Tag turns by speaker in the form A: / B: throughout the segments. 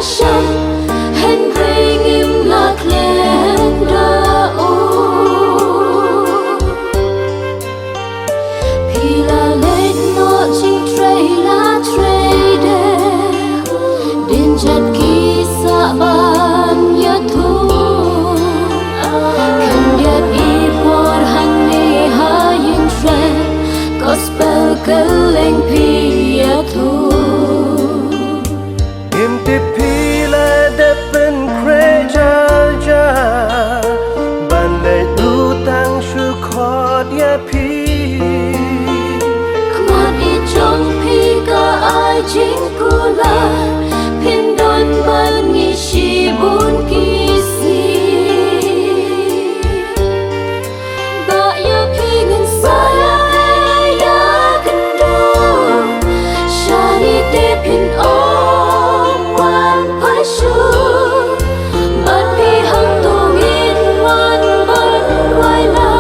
A: passion hen bringing la clenda o pila let no ching trailer trade din chat ki sa ban ya thu kan yat I por hang ne ha yin tre gospel kaleng pi ya thu
B: im ti pila de pen kreja ja ban le du tang shu khot ya pi
A: kwan I trong pi ka ai jing kula pin don ban ngi shi bun ki si ba ya pi ngan sa ya kan do shani te pin om wan pa shu ban pi hang tung in wan ban wai la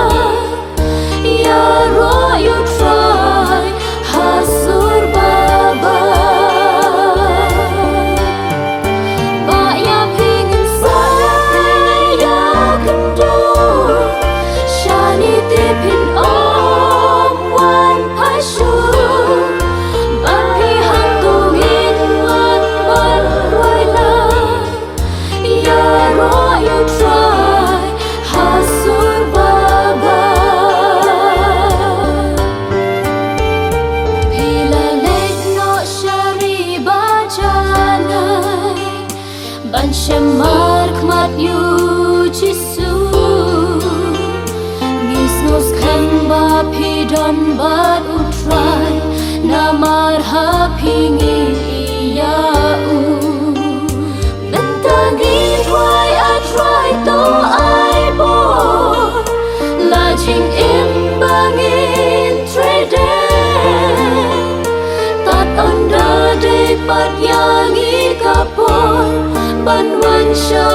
A: ya ro you try hasur baba ba ya pingin sa ya kan do shani te pin om wan pa shu ban pi hang tung in wan ban wai la ya ro you try hasur baba pila let no shari ba janai ban shemar kmat yu jisu ngis nos kan ba pi don bat utrai namar ha pingi ya u bentangi try to ai bo la jing im bangin trade tat onda de pat yangi kapor ban wan sha